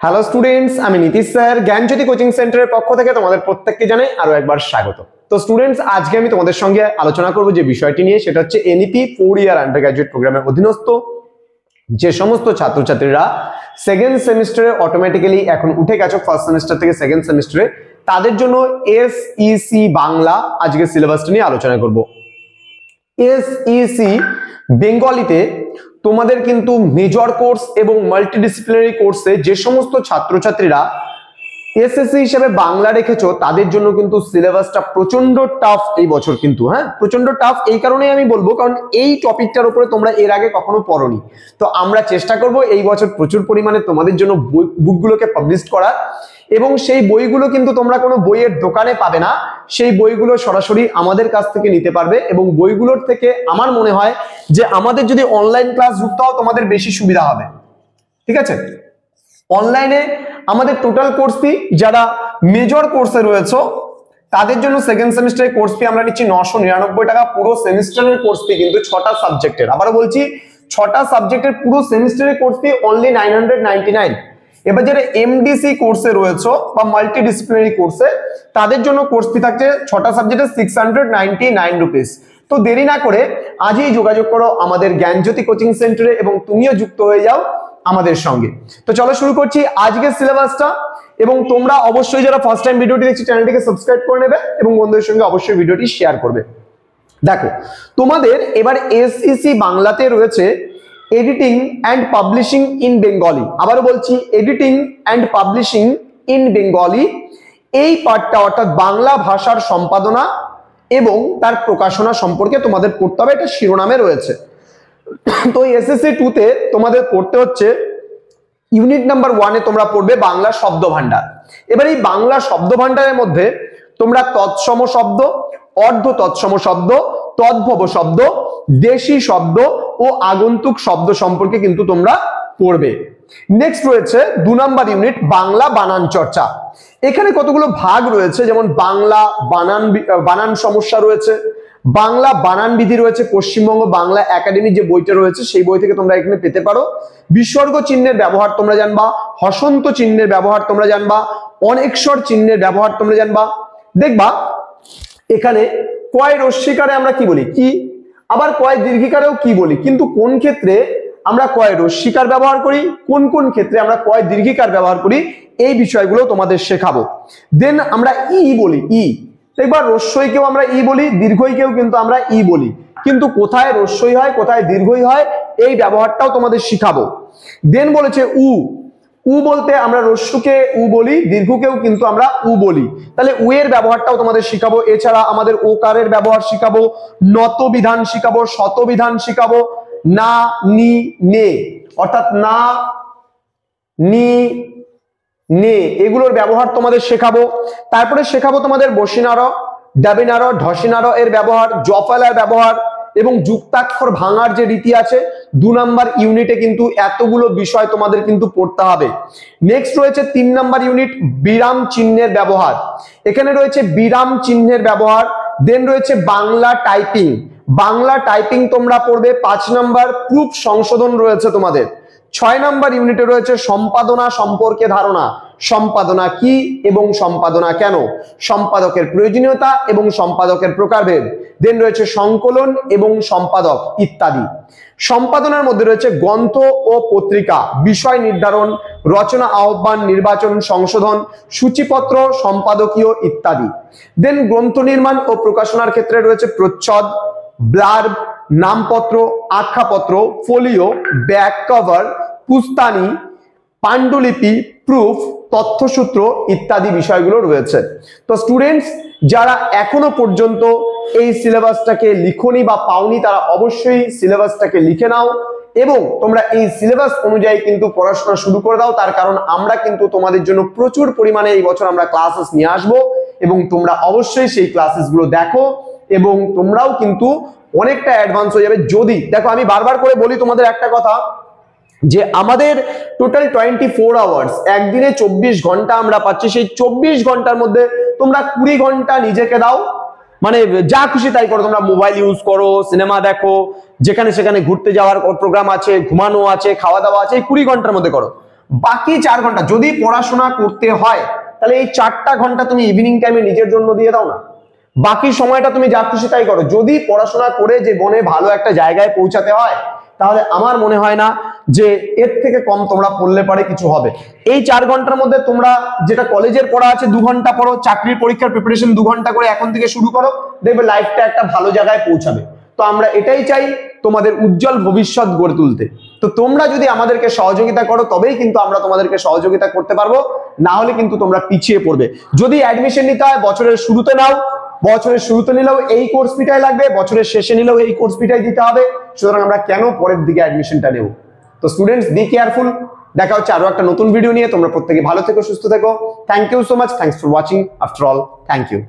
Hello students, আমি Nitish sir জ্ঞানজ্যোতি coaching সেন্টারের পক্ষ থেকে তোমাদের প্রত্যেককে জানাই আরো একবার স্বাগত। তো স্টুডেন্টস, আজকে আমি তোমাদের সঙ্গে আলোচনা করব যে বিষয়টি নিয়ে, সেটা হচ্ছে এনইপি 4 ইয়ার আন্ডার গ্র্যাজুয়েট প্রোগ্রামের অধীনস্থ যে সমস্ত ছাত্রছাত্রীরা সেকেন্ড সেমিস্টারে অটোমেটিক্যালি এখন উঠে গেছে ফার্স্ট সেমিস্টার থেকে সেকেন্ড সেমিস্টারে, তাদের জন্য এসইসি বাংলা আজকে সিলেবাসটা নিয়ে আলোচনা করব। এসইসি বেঙ্গলিতে তোমাদের কিন্তু মেজর কোর্স এবং মাল্টিডিসিপ্লিনারি কোর্সে যে সমস্ত ছাত্রছাত্রীরা এসএসসি হিসেবে বাংলা রেখেছো তাদের জন্য কিন্তু সিলেবাসটা প্রচন্ড টাফ এই বছর। কিন্তু প্রচন্ড টাফ এই কারণেই আমি বলবো, কারণ এই টপিকটার উপরে তোমরা এর আগে কখনো পড়োনি। তো আমরা চেষ্টা করব এই বছর প্রচুর পরিমাণে তোমাদের জন্য বুকগুলোকে পাবলিশ করার, এবং সেই বইগুলো কিন্তু তোমরা কোনো বইয়ের দোকানে পাবে না, সেই বইগুলো সরাসরি আমাদের কাছ থেকে নিতে পারবে। এবং বইগুলোর থেকে আমার মনে হয় যে আমাদের যদি অনলাইন ক্লাস যুক্ত হও তোমাদের বেশি সুবিধা হবে। ঠিক আছে, অনলাইনে আমাদের টোটাল কোর্স ফি যারা মেজর কোর্সে রয়েছে তাদের জন্য সেকেন্ড সেমিস্টারের কোর্স ফি আমরা নিচ্ছি 999 টাকা। পুরো সেমিস্টারের কোর্স ফি কিন্তু 6টা সাবজেক্টের, আবারও বলছি 6টা সাবজেক্টের পুরো সেমিস্টারের কোর্স ফি অনলি 999। এবার যারা এমডিসি কোর্সে রয়েছে বা মাল্টিডিসিপ্লিনারি কোর্সে তাদের জন্য কোর্স ফি থাকছে 6টা সাবজেক্টে 699 রুপিস। তো দেরি না করে আজই যোগাযোগ করো আমাদের জ্ঞানজ্যোতি কোচিং সেন্টারে এবং তুমিও যুক্ত হয়ে যাও আমাদের সঙ্গে। তো চলো শুরু করছি আজকের সিলেবাসটা। এবং তোমরা অবশ্যই যারা ফার্স্ট টাইম ভিডিওটি দেখছো চ্যানেলটিকে সাবস্ক্রাইব করে নেবে এবং বন্ধুদের সঙ্গে অবশ্যই ভিডিওটি শেয়ার করবে। দেখো, তোমাদের এবার এসইসি বাংলাতে রয়েছে editing and publishing in Bengali. আবারও বলছি, editing and publishing in Bengali এই পার্টটা, অর্থাৎ বাংলা ভাষার সম্পাদনা এবং তার প্রকাশনা সম্পর্কে তোমাদের পড়তে হবে, এটা শিরোনামে রয়েছে। তো এসএসসি 2 তে তোমাদের পড়তে হচ্ছে ইউনিট নাম্বার 1 এ তোমরা পড়বে বাংলা শব্দ ভান্ডার। এবার এই বাংলা শব্দ ভান্ডারের মধ্যে তোমরা তৎসম শব্দ, অর্ধ তৎসম শব্দ, তদ্ভব শব্দ, দেশি শব্দ ও আগন্তুক শব্দ সম্পর্কে কিন্তু তোমরা পড়বে। নেক্সট রয়েছে 2 নাম্বার ইউনিট বাংলা বানান চর্চা। এখানে কতগুলো ভাগ রয়েছে, যেমন বাংলা বানান সমস্যা রয়েছে, বাংলা বানান বিধি রয়েছে, পশ্চিমবঙ্গ বাংলা একাডেমি যে বইটা রয়েছে সেই বই থেকে তোমরা এখানে পেতে পারো। বিসর্গ চিহ্নের ব্যবহার তোমরা জানবা, হসন্ত চিহ্নের ব্যবহার তোমরা জানবা, অনেকস্বর চিহ্নের ব্যবহার তোমরা জানবা। দেখবা এখানে কয় রস্যিকারে আমরা কি বলি কি, আবার কয় দীর্ঘিকারেও কি বলি, কিন্তু কোন ক্ষেত্রে আমরা কয় রস্যিকার ব্যবহার করি, কোন কোন ক্ষেত্রে আমরা কয় দীর্ঘিকার ব্যবহার করি, এই বিষয়গুলো তোমাদের শেখাবো। দেন আমরা ই বলি, ই একবার রস্যইকেও আমরা ই বলি, দীর্ঘইকেও কিন্তু আমরা ই বলি, কিন্তু কোথায় রস্যই হয় কোথায় দীর্ঘই হয় এই ব্যবহারটাও তোমাদের শিখাবো। দেন বলেছে উ, উ বলতে আমরা রস্যকে উ বলি, দীর্ঘকেও কিন্তু আমরা উ বলি, তাহলে উ এর ব্যবহারটাও তোমাদের শিখাবো। এছাড়া আমাদের ওকারের ব্যবহার শিখাবো, নত বিধান শিখাবো, শত বিধান শিখাবো, না নি নে, অর্থাৎ না নি নে এগুলোর ব্যবহার তোমাদের শেখাবো। তারপরে শেখাবো তোমাদের বসিনার, ডাবিনার, ঢসিনার এর ব্যবহার, জফলার ব্যবহার এবং যুক্তাক্ষর ভাঙার যে রীতি আছে। 2 নাম্বার ইউনিটে কিন্তু এতগুলো বিষয় তোমাদের কিন্তু পড়তে হবে। নেক্সট রয়েছে 3 নাম্বার ইউনিট বিরাম চিহ্নের ব্যবহার। এখানে রয়েছে বিরাম চিহ্নের ব্যবহার। দেন রয়েছে বাংলা টাইপিং, বাংলা টাইপিং তোমরা পড়বে। 5 নাম্বার প্রুফ সংশোধন রয়েছে তোমাদের। 6 নাম্বার ইউনিটে রয়েছে সম্পাদনা সম্পর্কে ধারণা, সম্পাদনা কি এবং সম্পাদনা কেন, সম্পাদকের প্রয়োজনীয়তা এবং সম্পাদকের প্রকারভেদ। দেন রয়েছে সংকলন এবং সম্পাদক ইত্যাদি। সম্পাদনার মধ্যে রয়েছে গ্রন্থ ও পত্রিকা, বিষয় নির্ধারণ, রচনা আহ্বান, নির্বাচন, সংশোধন, সূচিপত্র, সম্পাদকীয় ইত্যাদি। দেন গ্রন্থ নির্মাণ ও প্রকাশনার ক্ষেত্রে রয়েছে প্রচ্ছদ, ব্লার্ব, নামপত্র, আখ্যাপত্র, ফোলিও, ব্যাক কভার, পুস্তানি, পাণ্ডুলিপি, প্রুফ, তথ্যসূত্র ইত্যাদি বিষয়গুলো রয়েছে। তো স্টুডেন্টস, যারা এখনো পর্যন্ত এই সিলেবাসটাকে লিখোনি বা পাওনি তারা অবশ্যই সিলেবাসটাকে লিখে নাও এবং তোমরা এই সিলেবাস অনুযায়ী কিন্তু পড়াশোনা শুরু করে দাও। তার কারণ আমরা কিন্তু তোমাদের জন্য প্রচুর পরিমাণে এই বছর আমরা ক্লাসেস নিয়ে আসবো এবং তোমরা অবশ্যই সেই ক্লাসেসগুলো দেখো এবং তোমরাও কিন্তু অনেকটা অ্যাডভান্স হয়ে যাবে। যদি দেখো, আমি বারবার করে বলি তোমাদের একটা কথা, যে আমাদের টোটাল 24 আওয়ার্স, একদিনে 24 ঘন্টা আমরা পাচ্ছি। সেই 24 ঘন্টার মধ্যে তোমরা 20 ঘন্টা নিজেকে দাও, মানে যা খুশি তাই করো, তোমরা মোবাইল ইউজ করো, সিনেমা দেখো, যেখানে সেখানে ঘুরতে যাওয়ার প্রোগ্রাম আছে, ঘুমানো আছে, খাওয়া দাওয়া আছে, এই 20 ঘন্টার মধ্যে করো। বাকি 4 ঘন্টা যদি পড়াশোনা করতে হয় তাহলে এই 4টা ঘন্টা তুমি ইভিনিং টাইমে নিজের জন্য দিয়ে দাও না, বাকি সময়টা তুমি যা খুশি তাই করো। যদি পড়াশোনা করে যে মনে ভালো একটা জায়গায় পৌঁছাতে হয় তাহলে আমার মনে হয় না যে এর থেকে কম তোমরা পড়লে পারে কিছু হবে। এই 4 ঘন্টার মধ্যে তোমরা যেটা কলেজের পড়া আছে 2 ঘন্টা পড়ো, চাকরির পরীক্ষার প্রিপারেশন 2 ঘন্টা করে এখন থেকে শুরু করো, দেখবে লাইফটা একটা ভালো জায়গায় পৌঁছাবে। তো আমরা এটাই চাই তোমাদের উজ্জ্বল ভবিষ্যৎ গড়ে তুলতে। তো তোমরা যদি আমাদেরকে সহযোগিতা করো তবেই কিন্তু আমরা তোমাদেরকে সহযোগিতা করতে পারবো, না হলে কিন্তু তোমরা পিছিয়ে পড়বে। যদি অ্যাডমিশন নিতে হয় বছরের শুরুতে নাও, বছরের শুরুতে নিলেও এই কোর্স ফিটাই লাগবে, বছরের শেষে নিলেও এই কোর্স ফিটাই দিতে হবে। সুতরাং আমরা কেন পরের দিকে অ্যাডমিশনটা নেব? তো স্টুডেন্টস, বি কেয়ারফুল। দেখা হচ্ছে আরো একটা নতুন ভিডিও নিয়ে। তোমরা প্রত্যেকে ভালো থেকো, সুস্থ থেকো। Thank you so much. Thanks for watching. After all, thank you.